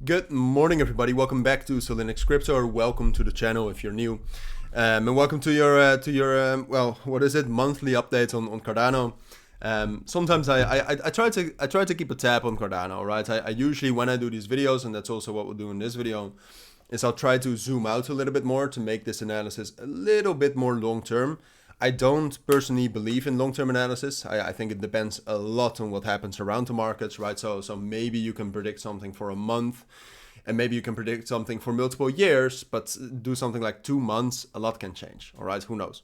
Good morning, everybody. Welcome back to Cilinix Crypto, or welcome to the channel if you're new, and welcome to your well, what is it? Monthly update on Cardano. Sometimes I try to keep a tab on Cardano, right? I usually, when I do these videos, and that's also what we'll do in this video, is I'll try to zoom out a little bit more to make this analysis a little bit more long term. I don't personally believe in long-term analysis. I think it depends a lot on what happens around the markets, right? So maybe you can predict something for a month, and maybe you can predict something for multiple years, but do something like 2 months, a lot can change, all right? Who knows?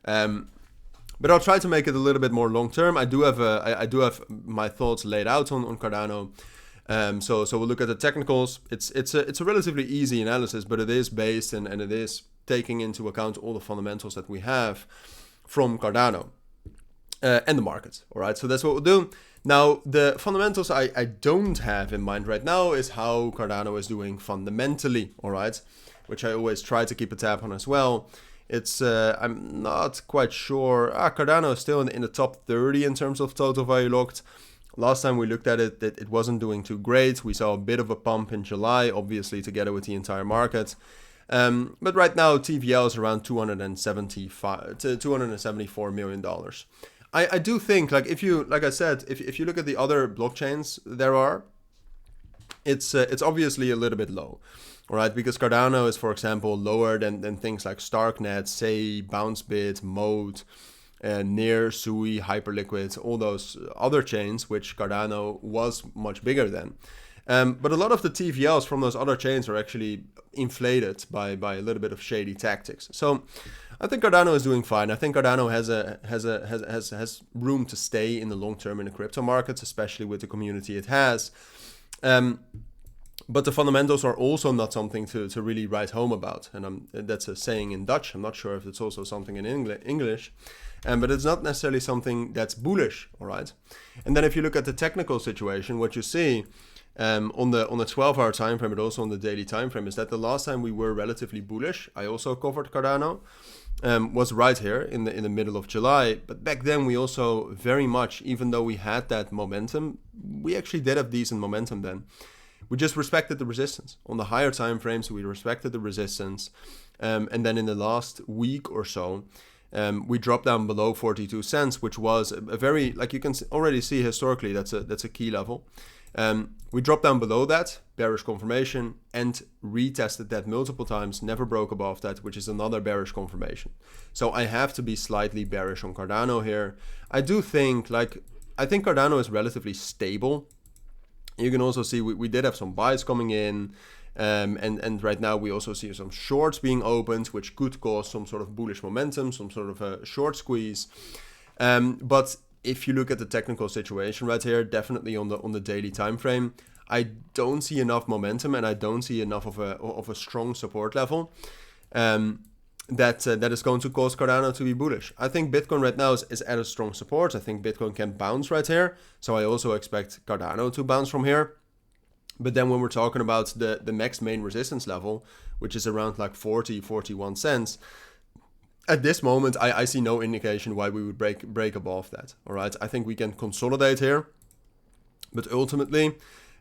But I'll try to make it a little bit more long-term. I do have my thoughts laid out on Cardano. So we'll look at the technicals. It's a relatively easy analysis, but it is based and it is taking into account all the fundamentals that we have from Cardano and the market. All right, so that's what we'll do. Now, the fundamentals I don't have in mind right now is how Cardano is doing fundamentally, all right, which I always try to keep a tab on as well. It's I'm not quite sure. Cardano is still in the top 30 in terms of total value locked. Last time we looked at it, it wasn't doing too great. We saw a bit of a pump in July, obviously together with the entire market. But right now, TVL is around $274 million. I do think, like I said, if you look at the other blockchains there are, it's obviously a little bit low, all right? Because Cardano is, for example, lower than things like Starknet, Sei, BounceBit, Mode, Near, Sui, Hyperliquid, all those other chains, which Cardano was much bigger than. But a lot of the TVLs from those other chains are actually inflated by a little bit of shady tactics. So I think Cardano is doing fine. I think Cardano has room to stay in the long term in the crypto markets, especially with the community it has. But the fundamentals are also not something to really write home about. And that's a saying in Dutch. I'm not sure if it's also something in English. But it's not necessarily something that's bullish, all right? And then if you look at the technical situation, what you see on the 12-hour time frame, but also on the daily time frame, is that the last time we were relatively bullish, I also covered Cardano, was right here in the middle of July. But back then we also very much, even though we had that momentum, we actually did have decent momentum then. We just respected the resistance. On the higher time frames, we respected the resistance. And then in the last week or so, we dropped down below 42 cents, which was a very, like you can already see historically, that's a key level. We dropped down below that, bearish confirmation, and retested that multiple times, never broke above that, which is another bearish confirmation. So I have to be slightly bearish on Cardano here. I think Cardano is relatively stable. You can also see we did have some buys coming in, and right now we also see some shorts being opened, which could cause some sort of bullish momentum, some sort of a short squeeze. But if you look at the technical situation right here, definitely on the daily time frame, I don't see enough momentum, and I don't see enough of a strong support level that is going to cause Cardano to be bullish. I think Bitcoin right now is at a strong support. I think Bitcoin can bounce right here, so I also expect Cardano to bounce from here. But then when we're talking about the next main resistance level, which is around like 41 cents, at this moment, I see no indication why we would break above that. All right, I think we can consolidate here, but ultimately,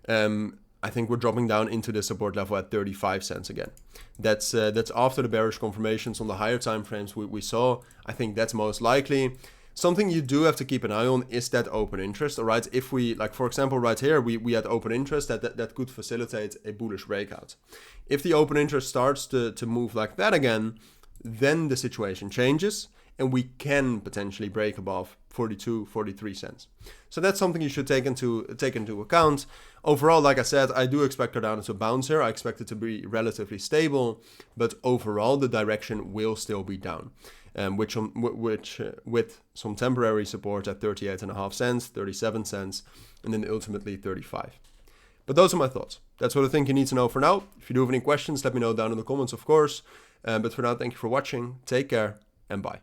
I think we're dropping down into the support level at 35 cents again. That's after the bearish confirmations on the higher time frames we saw. I think that's most likely. Something you do have to keep an eye on is that open interest. All right, if we, like for example right here, we had open interest that could facilitate a bullish breakout. If the open interest starts to move like that again, then the situation changes and we can potentially break above 43 cents. So that's something you should take into account. Overall, like I said, I do expect Cardano to bounce here. I expect it to be relatively stable, but overall the direction will still be down, which with some temporary support at 38.5 cents, 37 cents, and then ultimately 35. But those are my thoughts. That's what I think you need to know for now. If you do have any questions, let me know down in the comments, of course. But for now, thank you for watching. Take care and bye.